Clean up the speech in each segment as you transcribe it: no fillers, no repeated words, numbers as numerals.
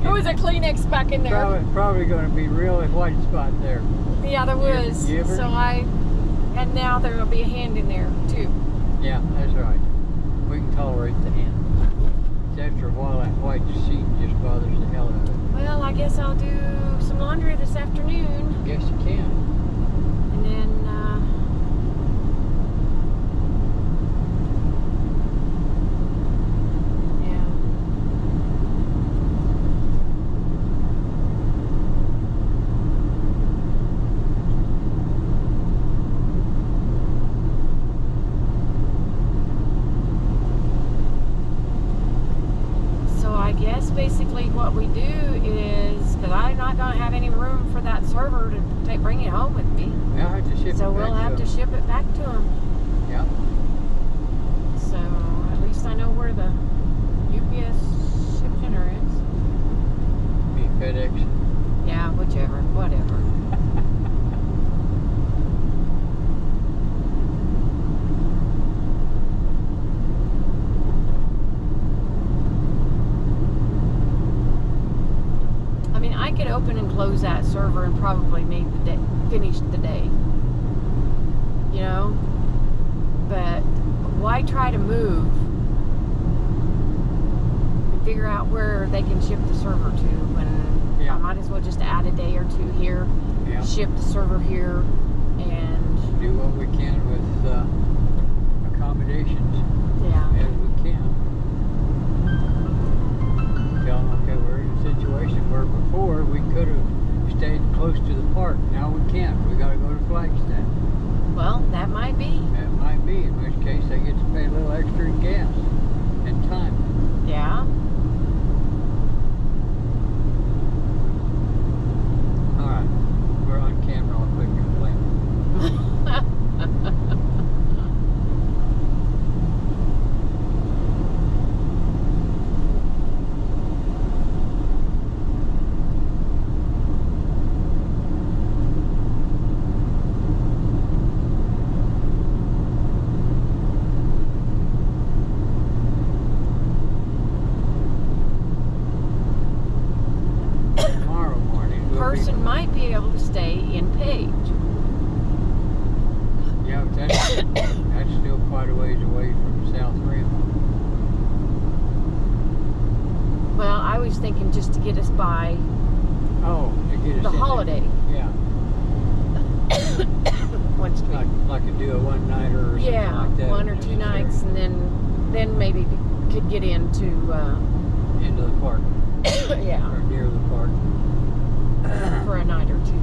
There was a Kleenex back in there. Probably going to be really white spot there. Yeah, there was. Gibbers. So and now there will be a hand in there too. Yeah, that's right. We can tolerate the hand. After a while, that white sheet just bothers the hell out of it. Well, I guess I'll do some laundry this afternoon. Guess you can. And then, yeah. So I guess basically what we do is, because I'm not going to have any room for that server to bring it home with me. Yeah, I have to ship it back. So we'll have to ship it back to him. Yeah. So at least I know where the UPS ship center is. Be FedEx. Yeah, whichever, whatever. I mean, I could open and close that server and probably finish the day. You know? But why try to move and figure out where they can ship the server to when I might as well just add a day or two here, ship the server here, and do what we can with accommodations as we can. Tell them, okay, we're in a situation where before we could have stayed close to the park. Now we can't. We got to go to Flagstaff. Well, that might be. That might be, in which case they get to pay a little extra in gas and time. Yeah. All right, we're on camera. I'll quit complaining. Person might be able to stay in Page. Yeah, but that's still quite a ways away from South Rim. Well, I was thinking just to get us by to get us the holiday. Yeah. Once we like to do a one-nighter or something like that. 1 or 2 nights, and then maybe could get into the park. Yeah. Or near the park. For a night or two.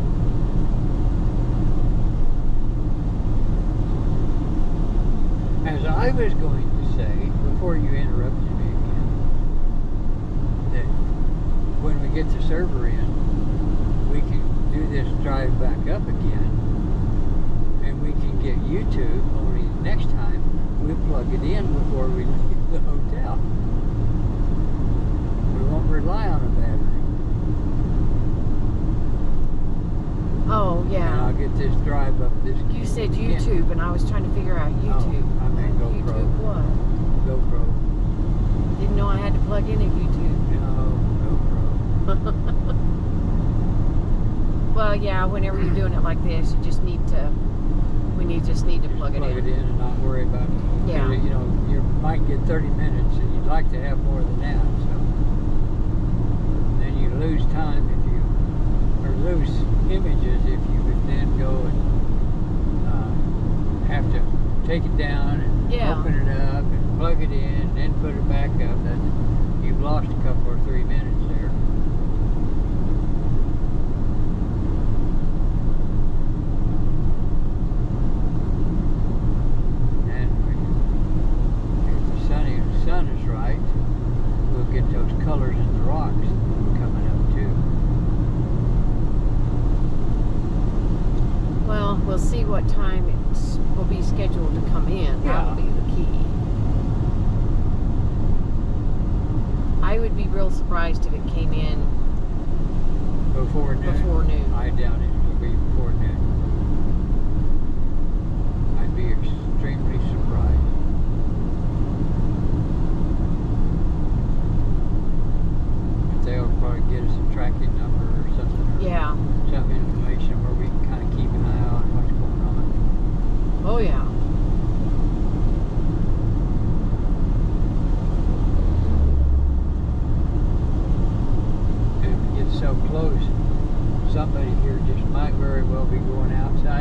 As I was going to say, before you interrupted me again, that when we get the server in, we can do this drive back up again, and we can get YouTube, only next time we'll plug it in before we leave the hotel. We won't rely on a battery. Oh, yeah. And I'll get this drive up this. You said YouTube, and I was trying to figure out YouTube. Oh, I meant GoPro. YouTube what? GoPro. Didn't know I had to plug in a YouTube. No, GoPro. Well, yeah, whenever you're doing it like this, you just need to, just need to plug it in. Plug it in and not worry about it. Yeah. You know, you might get 30 minutes, and you'd like to have more than that, so. Then you lose time or lose images if you would then go and have to take it down and open it up and plug it in and then put it back up. You've lost a couple or 3 minutes there. And if the sun is right, we'll get those colors in the rocks coming up too. Well, we'll see what time it will be scheduled to come in. That'll be the key. I would be real surprised if it came in before noon. I doubt it will be before noon. I'd be extremely surprised. But they'll probably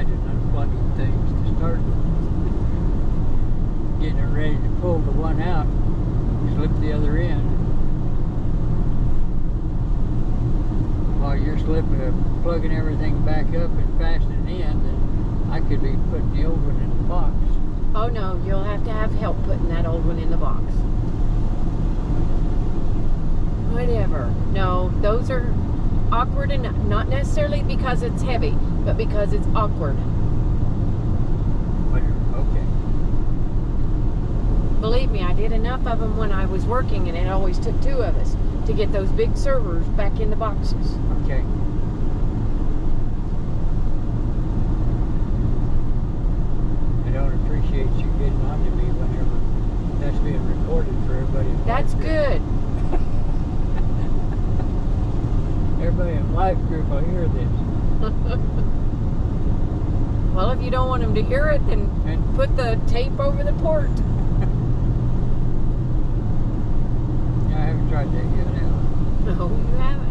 imagine unplugging things to start getting it ready to pull the one out, slip the other in. While you're plugging everything back up and fastening in, then I could be putting the old one in the box. Oh no, you'll have to have help putting that old one in the box. Whatever. No, those are awkward, and not necessarily because it's heavy, but because it's awkward. Okay. Believe me, I did enough of them when I was working, and it always took two of us to get those big servers back in the boxes. Okay. I don't appreciate you getting on to me whenever that's being recorded for everybody. That's good. Everybody in life group will hear this. Well, if you don't want them to hear it, then put the tape over the port. Yeah, I haven't tried that yet, have I? No, you haven't.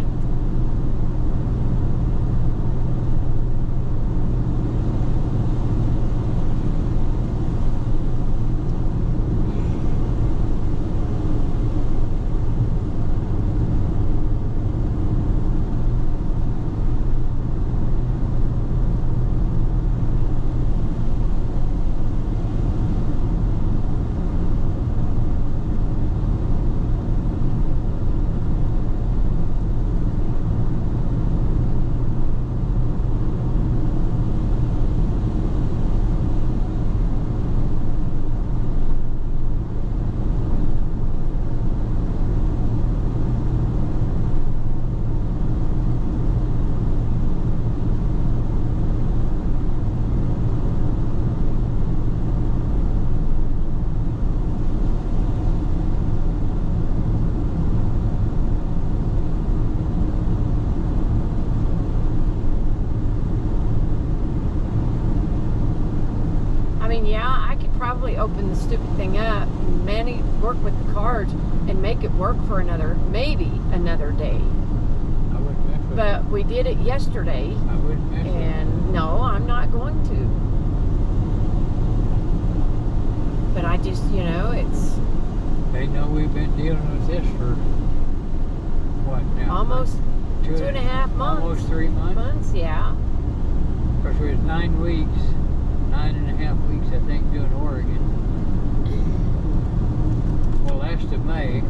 Open the stupid thing up, work with the cards, and make it work for maybe another day. I wouldn't mess with it. But we did it yesterday. I wouldn't mess with it. And no, I'm not going to. But I just, it's... They know we've been dealing with this for, what now? Almost 2.5 months. Almost 3 months? Yeah. Of course, it was 9 weeks. 9.5 weeks, I think, doing Oregon. Well, last of May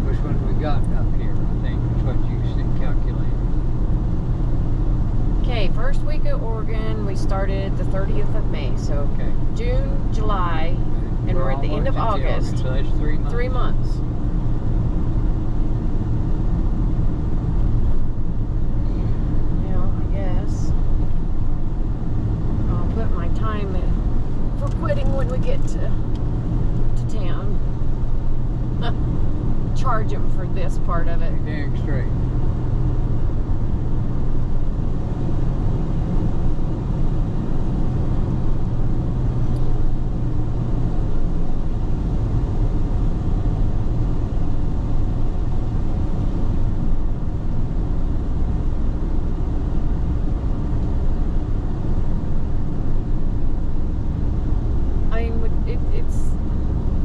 was when we got up here, I think, is what you calculated. Okay, first week of Oregon, we started the 30th of May, so okay. June, July, and we're at the end of August. So that's 3 months. 3 months. When we get to town, charge them for this part of it. Dang straight.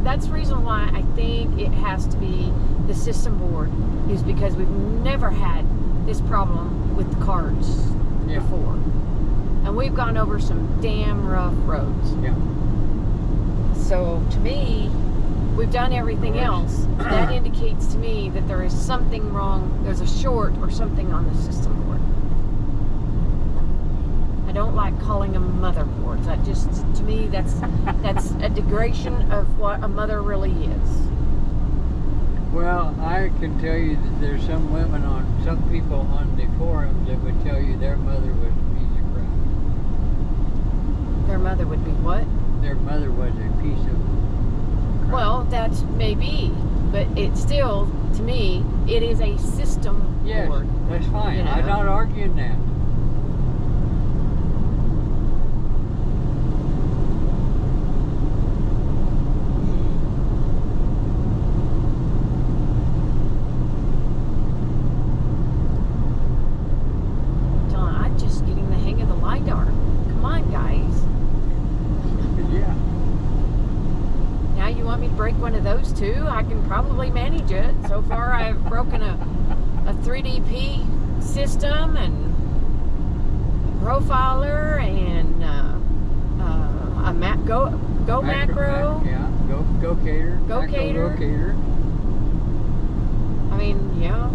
That's the reason why I think it has to be the system board, is because we've never had this problem with the cards before. And we've gone over some damn rough roads. Yeah. So to me, we've done everything else. That indicates to me that there is something wrong, there's a short or something on the system board. I don't like calling them motherboards. That just, to me, that's a degradation of what a mother really is. Well, I can tell you that there's some people on the forums that would tell you their mother was a piece of crap. Their mother would be what? Their mother was a piece of crap. Well, that may be, but it still, to me, it is a system board. Yes, that's fine. I'm not arguing that. to. I can probably manage it. So far, I've broken a 3DP system and a profiler and a macro. Yeah, go cater. Go cater. Go cater. I mean, yeah.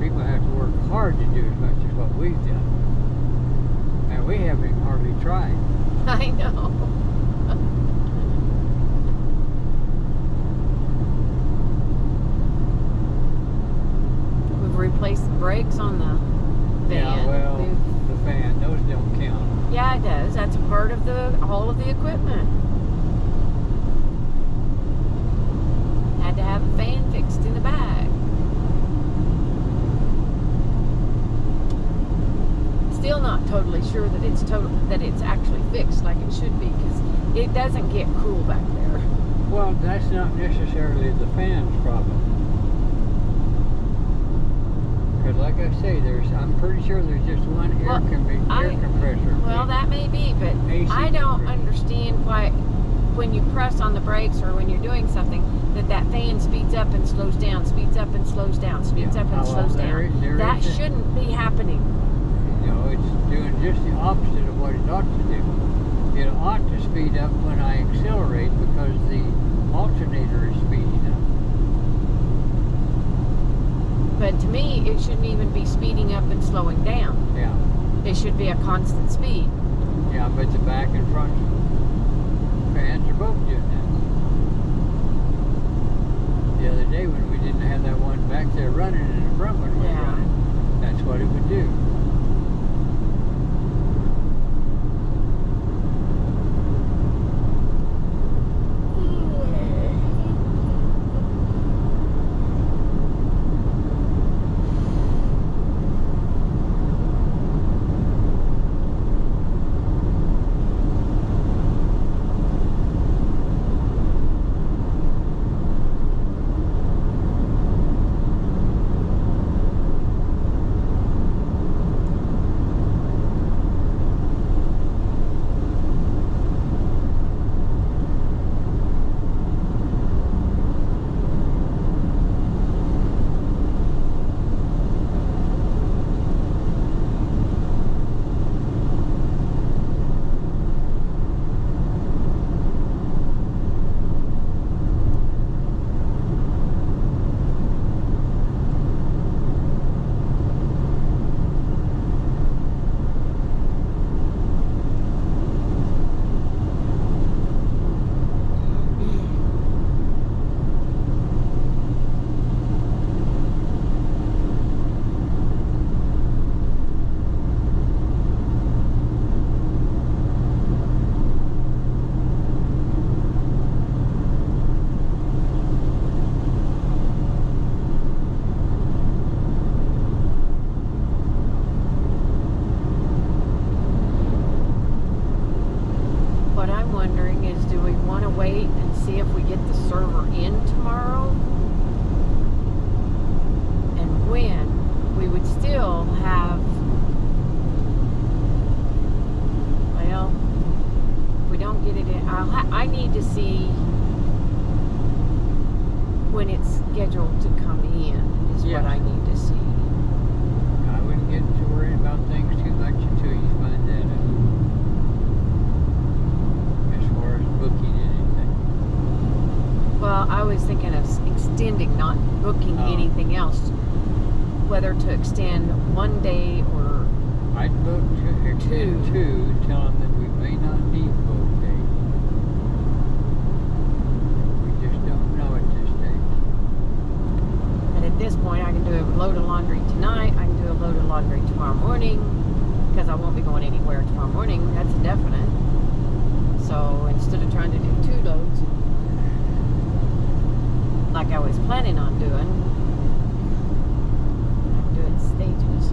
People have to work hard to do as much as what we've done. And we haven't even hardly tried. I know. We've replaced the brakes on the van. Yeah, well, the fan, those don't count. Yeah, it does. That's a part of all of the equipment. Had to have a fan fixed in the back. Still not totally sure that it's actually fixed like it should be, because it doesn't get cool back there. Well, that's not necessarily the fan's problem. Because like I say, I'm pretty sure there's just one air compressor. Well, that may be, but AC I don't compressor. understand why when you press on the brakes or when you're doing something that fan speeds up and slows down, speeds up and slows down, speeds up and Well, slows down. That shouldn't be happening. You know, it's doing just the opposite of what it ought to do. It ought to speed up when I accelerate because the alternator is speeding up. But to me, it shouldn't even be speeding up and slowing down. Yeah. It should be a constant speed. Yeah, but the back and front fans are both doing that. The other day when we didn't have that one back there running and the front one was running, that's what it would do. I need to see when it's scheduled to come in is what I need to see. I wouldn't get to worry about things too much until you find that out. As far as booking anything. Well, I was thinking of extending, not booking anything else. Whether to extend 1 day or I'd book to extend two, tell them that we may not need both days. We just don't know at this stage. And at this point, I can do a load of laundry tonight. I can do a load of laundry tomorrow morning because I won't be going anywhere tomorrow morning. That's definite. So instead of trying to do 2 loads like I was planning on doing, I can do it in stages.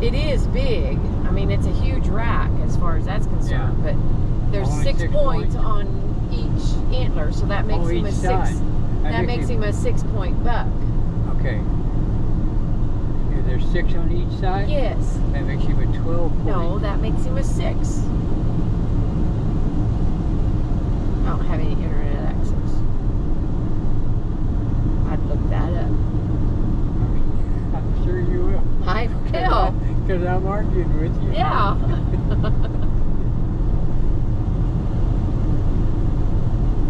It is big. I mean, it's a huge rack as far as that's concerned. Yeah. But there's Only 6 6 points points? on each antler, so that makes Oh, him a each 6. side. That makes him a 6-point buck. Okay. Yeah, there's 6 on each side? Yes. That makes him a 12 point. No, that makes him a 6. I don't have any internet access. I'd look that up. I'm sure you will. I will. Because I'm arguing with you. Yeah.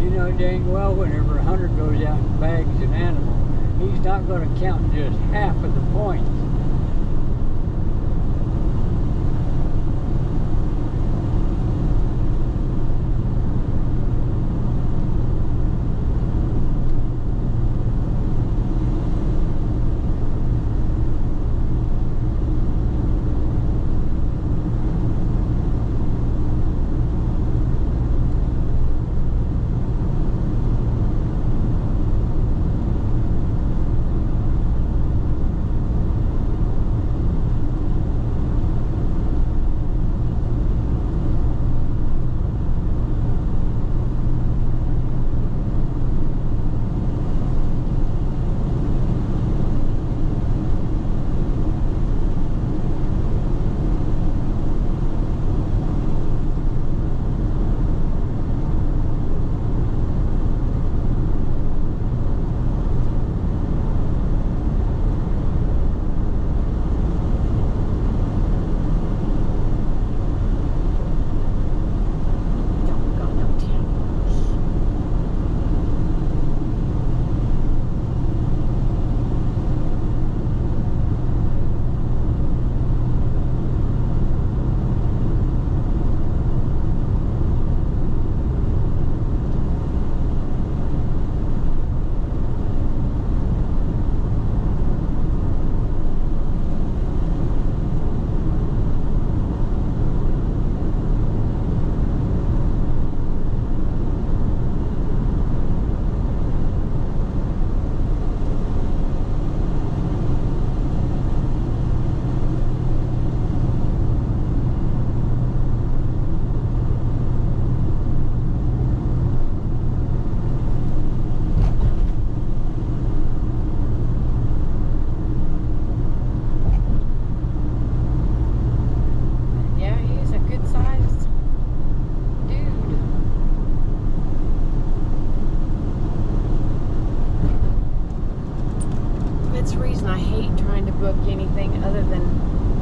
You know dang well whenever a hunter goes out and bags an animal, he's not going to count just half of the points.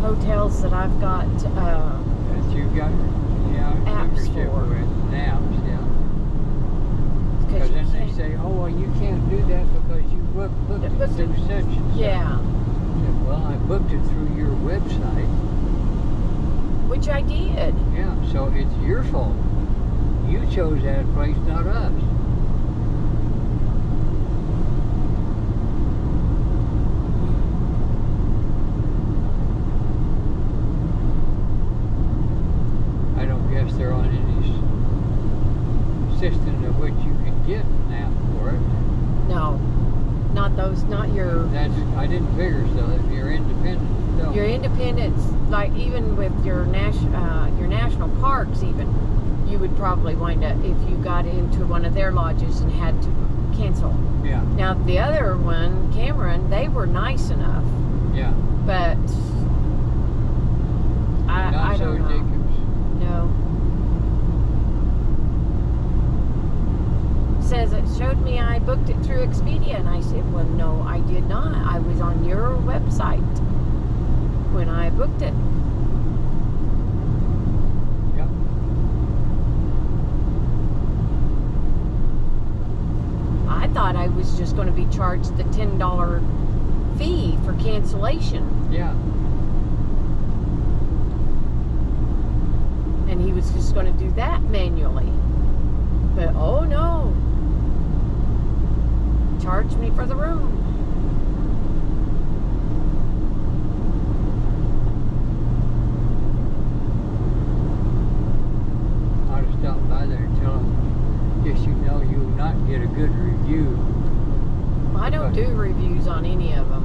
hotels that I've got That you've got, apps membership for. with, and apps, yeah. Because you then they can't- say, oh, well, you can't do that because you booked it through such and such. Yeah, I said, well, I booked it through your website. which I did. Yeah, so it's your fault. You chose that place, not us. I don't guess they're on any system of which you can get an app for it. No, not those, not your. I didn't figure so. If you're independent, so. Your independence, like even with your national parks, even you would probably wind up if you got into one of their lodges and had to cancel. Yeah. Now the other one, Cameron, they were nice enough, Yeah. but I Not so don't know. Jacobs. No. Says it showed me I booked it through Expedia, and I said, well, no, I did not. I was on your website when I booked it. Yep. I thought I was just going to be charged the $10 fee for cancellation, Yeah. and he was just going to do that manually. But oh no, charged me for the room. I'll just stop by there and tell them, just you know, you will not get a good review. I don't do reviews on any of them.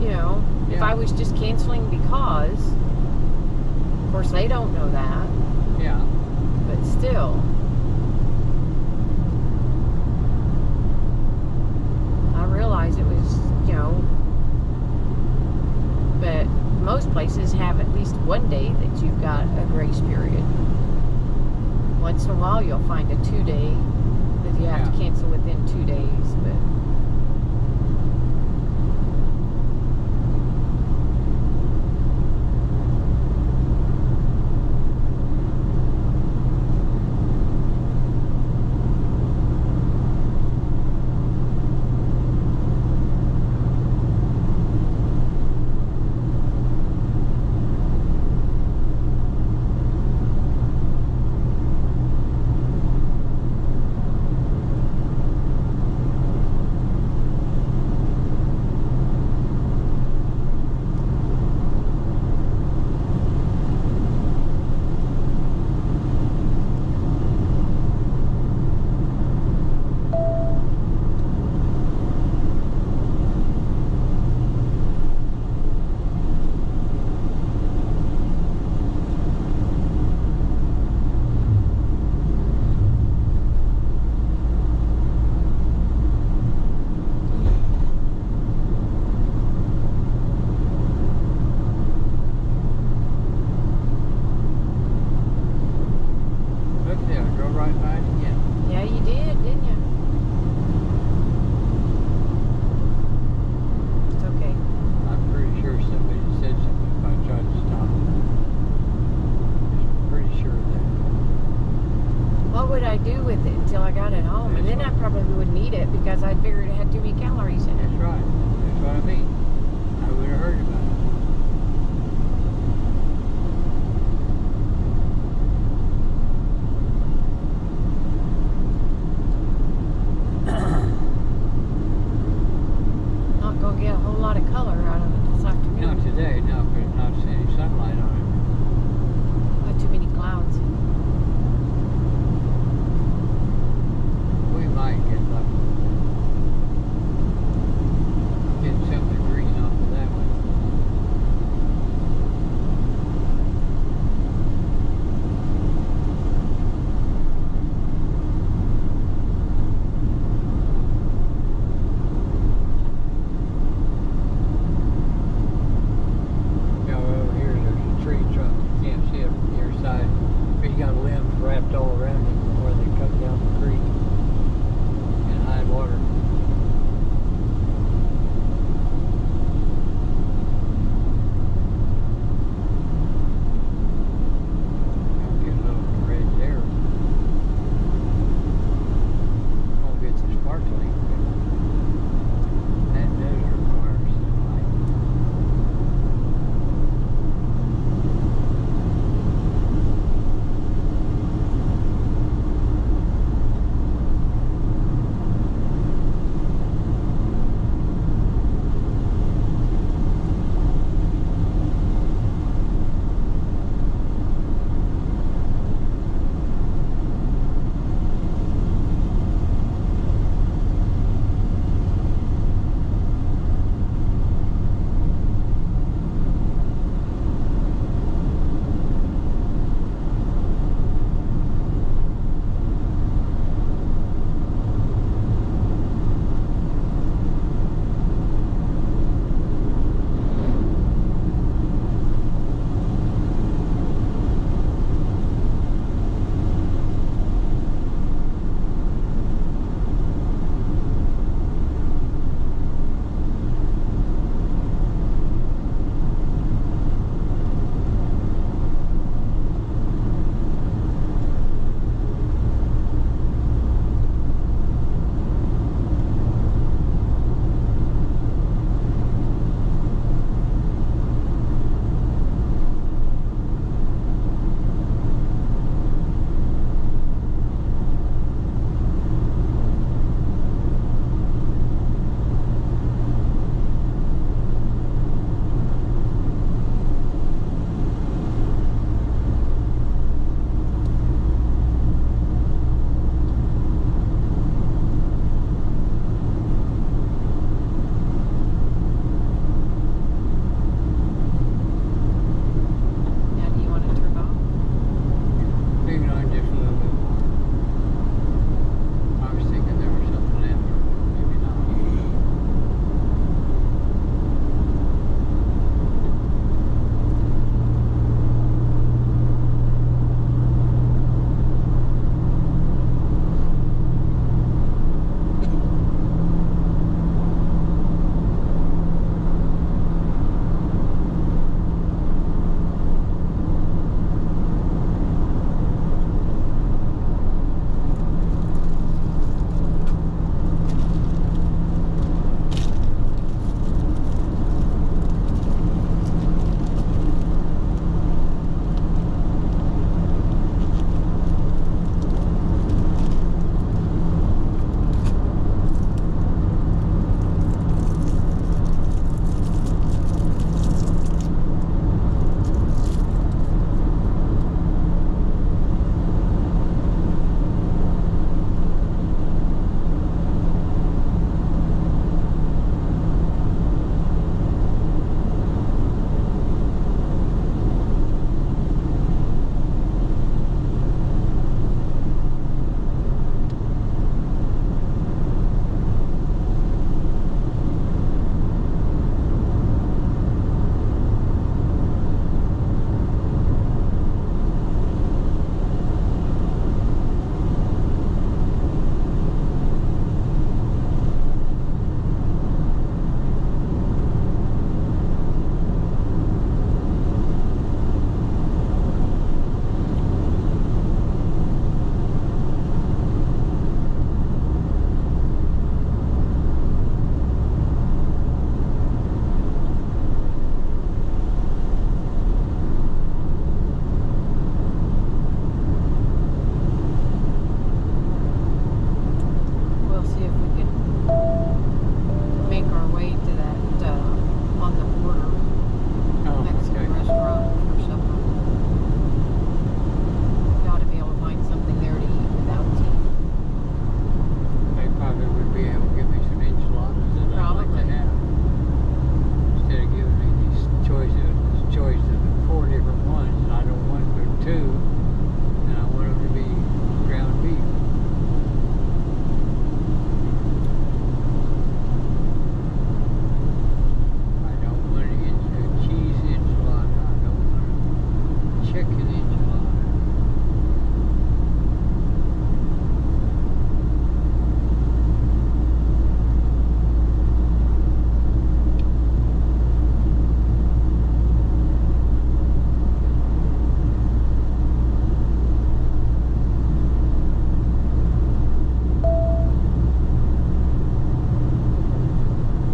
you know, if Yeah. I was just canceling because, of course, they don't know that, Yeah. but still. I realize it was, you know, but most places have at least one day that you've got a grace period. Once in a while, you'll find a 2-day that you have to Yeah. cancel within 2 days, but